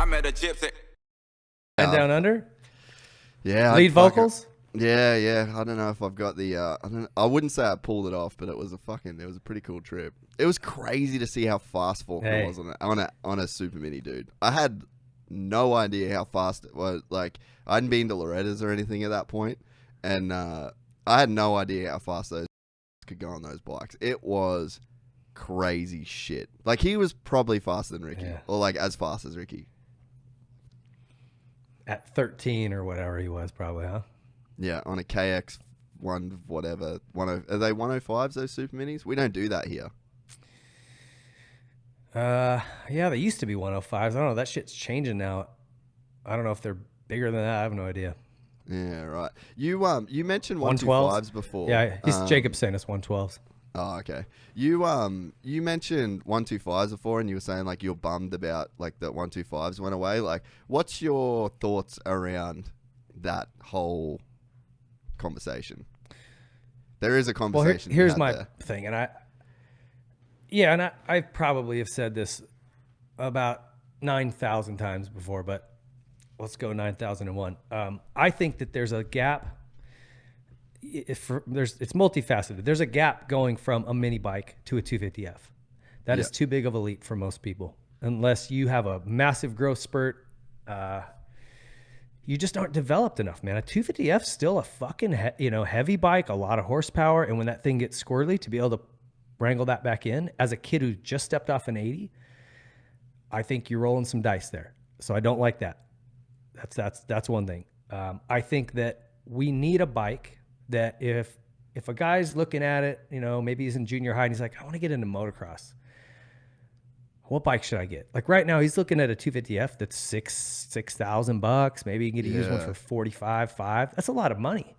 I met a gypsy. And Down Under? Yeah. Lead vocals? Yeah. I don't know if I've got the. I wouldn't say I pulled it off, but it was a pretty cool trip. It was crazy to see how fast Faulkner was on a super mini, dude. I had no idea how fast it was. Like, I hadn't been to Loretta's or anything at that point, and I had no idea how fast those could go on those bikes. It was crazy shit. Like, he was probably faster than Ricky, or like as fast as Ricky. At 13 or whatever he was, probably, huh? Yeah, on a KX whatever. Are they 105s, those super minis? We don't do that here. Yeah, they used to be 105s. I don't know. That shit's changing now. I don't know if they're bigger than that. I have no idea. Yeah, right. You mentioned 125s before. Yeah, Jacob saying it's 112s. Oh, okay. You mentioned 125s before, and you were saying like you're bummed about like that 125s went away. Like, what's your thoughts around that whole conversation? There is a conversation. Well, here's my thing, and I probably have said this about 9,000 times before, but let's go 9,001. I think that there's a gap. It's multifaceted. There's a gap going from a mini bike to a 250F. That is too big of a leap for most people, unless you have a massive growth spurt. You just aren't developed enough, man. A 250F still a fucking heavy bike, a lot of horsepower, and when that thing gets squirrely, to be able to wrangle that back in as a kid who just stepped off an 80, I think you're rolling some dice there. So I don't like that. That's one thing. I think that we need a bike that if a guy's looking at it, maybe he's in junior high and he's like, I want to get into motocross. What bike should I get? Like right now, he's looking at a 250F that's $6,000. Maybe you can get a used one for $45,500. That's a lot of money.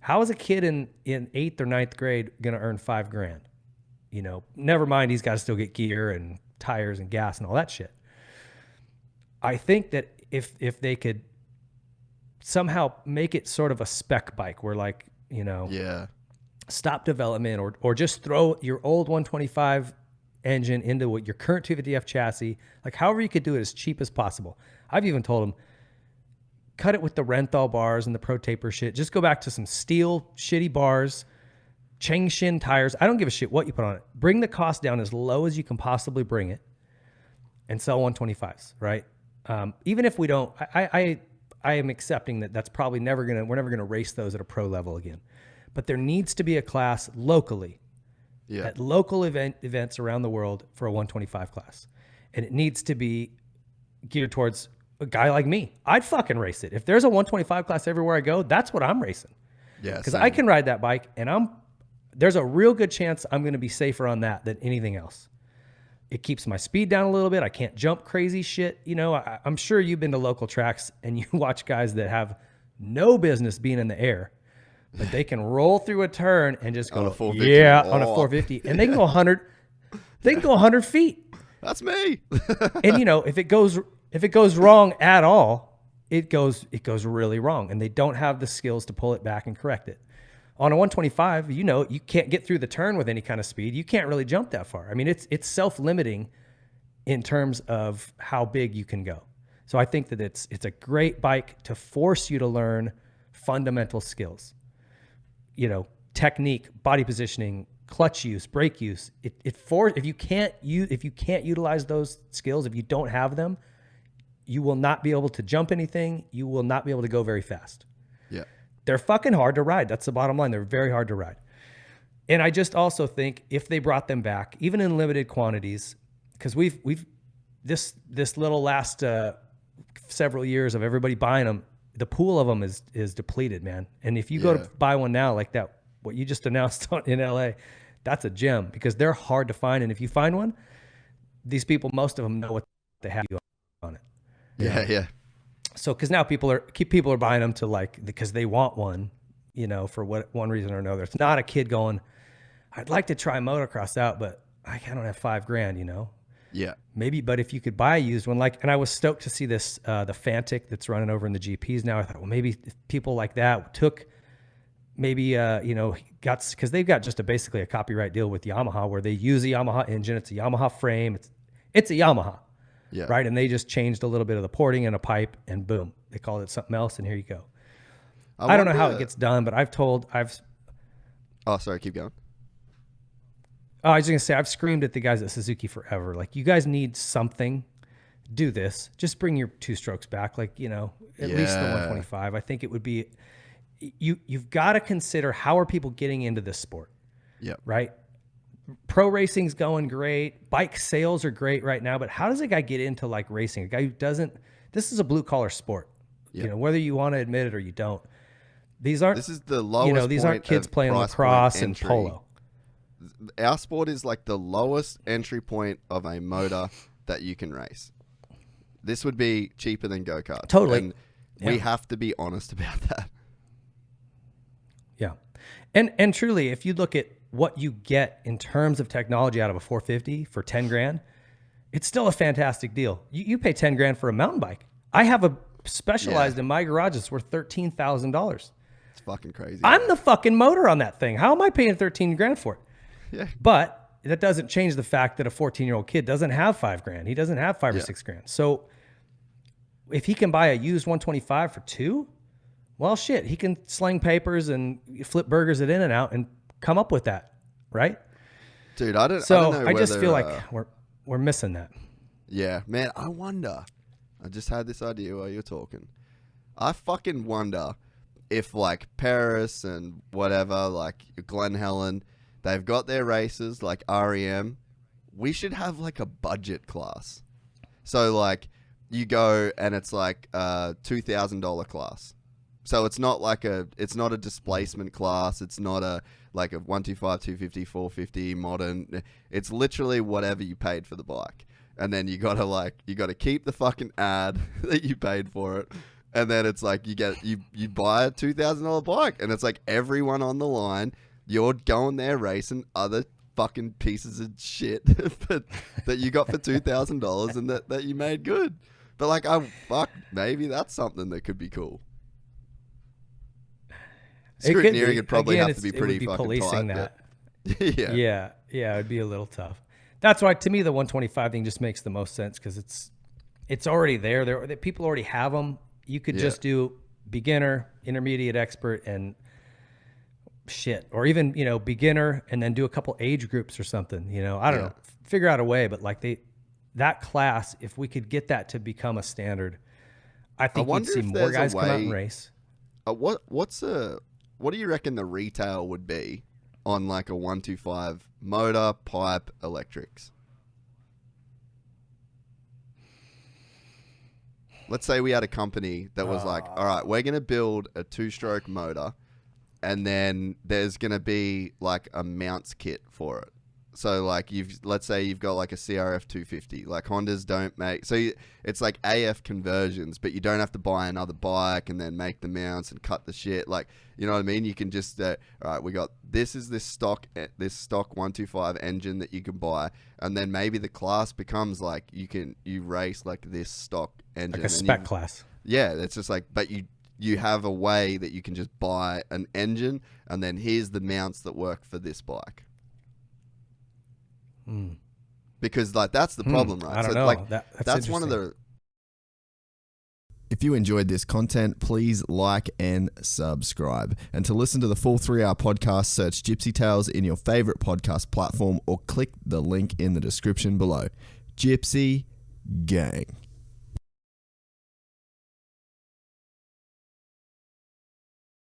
How is a kid in 8th or 9th grade going to earn $5,000? Never mind, he's got to still get gear and tires and gas and all that shit. I think that if they could somehow make it sort of a spec bike where like, stop development or just throw your old 125 engine into your current 250F chassis, like however you could do it as cheap as possible. I've even told them, cut it with the Renthal bars and the Pro Taper shit. Just go back to some steel shitty bars, Changshin tires. I don't give a shit what you put on it. Bring the cost down as low as you can possibly bring it and sell 125s, right? Even if we don't, I am accepting that that's probably we're never going to race those at a pro level again. But there needs to be a class locally at local events around the world for a 125 class. And it needs to be geared towards a guy like me. I'd fucking race it. If there's a 125 class everywhere I go, that's what I'm racing. Yeah. Because I can ride that bike and there's a real good chance I'm going to be safer on that than anything else. It keeps my speed down a little bit. I can't jump crazy shit. I'm sure you've been to local tracks and you watch guys that have no business being in the air, but they can roll through a turn and just go, on a 450. And they can go 100, they can go 100 feet. That's me. And if it goes wrong at all, it goes really wrong. And they don't have the skills to pull it back and correct it. On a 125, you can't get through the turn with any kind of speed. You can't really jump that far. I mean, it's self-limiting in terms of how big you can go. So I think that it's a great bike to force you to learn fundamental skills. Technique, body positioning, clutch use, brake use. If you can't utilize those skills, if you don't have them, you will not be able to jump anything. You will not be able to go very fast. Yeah. They're fucking hard to ride. That's the bottom line. They're very hard to ride. And I just also think if they brought them back, even in limited quantities, because we've this little last several years of everybody buying them, the pool of them is depleted, man. And if you go to buy one now, like that, what you just announced in LA, that's a gem because they're hard to find. And if you find one, these people, most of them know what they have on it. Yeah. So, because now people are buying them because they want one, for one reason or another. It's not a kid going, I'd like to try motocross out, but I don't have $5,000, Yeah. Maybe, but if you could buy a used one, and I was stoked to see this, the Fantic that's running over in the GPs now. I thought, well, maybe if people like that took, because they've got just basically a copyright deal with Yamaha where they use a Yamaha engine. It's a Yamaha frame. It's a Yamaha. Yeah. Right. And they just changed a little bit of the porting and a pipe and boom, they called it something else. And here you go. I don't know how it gets done, but Oh, sorry. Keep going. I was going to say, I've screamed at the guys at Suzuki forever. Like, you guys need something. Do this. Just bring your 2-strokes back. Like, you know, at least the 125. I think it would be, you've got to consider, how are people getting into this sport? Yeah. Right. Pro racing's going great. Bike sales are great right now, but how does a guy get into like racing? A guy who doesn't, this is a blue collar sport, you know, whether you want to admit it or you don't. This is the lowest, you know, these aren't kids playing lacrosse and polo. Our sport is like the lowest entry point of a motor that you can race. This would be cheaper than go-kart. Totally. And we have to be honest about that. Yeah. And truly, if you look at what you get in terms of technology out of a 450 for 10 grand, it's still a fantastic deal. You pay 10 grand for a mountain bike. I have a Specialized in my garage. It's worth $13,000. It's fucking crazy. I'm the fucking motor on that thing. How am I paying 13 grand for it? Yeah. But that doesn't change the fact that a 14-year-old kid doesn't have 5 grand. He doesn't have 5 or 6 grand. So if he can buy a used 125 for 2, well, shit, he can sling papers and flip burgers at In-N-Out and come up with that, right? Dude, I don't know I just feel like we're missing that. Yeah, man, I wonder. I just had this idea while you're talking. I fucking wonder if like Paris and whatever, like Glen Helen, they've got their races like REM. We should have like a budget class. So like you go and it's like a $2,000 class. So it's not a displacement class. It's not like a 125, 250, 450 modern. It's literally whatever you paid for the bike. And then you gotta keep the fucking ad that you paid for it. And then it's like you buy a $2,000 bike and it's like everyone on the line, you're going there racing other fucking pieces of shit that you got for $2,000 and that you made good. But like, maybe that's something that could be cool. Scrutineering would probably have to be pretty fucking policing tight. That. Yeah, it'd be a little tough. That's why, to me, the 125 thing just makes the most sense because it's already there. People already have them. You could just do beginner, intermediate, expert, and shit, or even beginner, and then do a couple age groups or something. I don't know. Figure out a way, but like that class, if we could get that to become a standard, I think we'd see more guys come out and race. What do you reckon the retail would be on like a 125 motor, pipe, electrics? Let's say we had a company that was like, all right, we're going to build a 2-stroke motor and then there's going to be like a mounts kit for it. So like let's say you've got like a CRF 250, like Hondas don't make, so it's like AF conversions, but you don't have to buy another bike and then make the mounts and cut the shit. Like, you know what I mean? You can just, all right, we got, this stock 125 engine that you can buy. And then maybe the class becomes like, you race like this stock engine. Like a spec class. Yeah. It's just like, but you have a way that you can just buy an engine and then here's the mounts that work for this bike. Because like that's the problem, right? I don't know. Like, that's one of the. If you enjoyed this content, please like and subscribe. And to listen to the full 3-hour podcast, search Gypsy Tales in your favorite podcast platform or click the link in the description below. Gypsy Gang.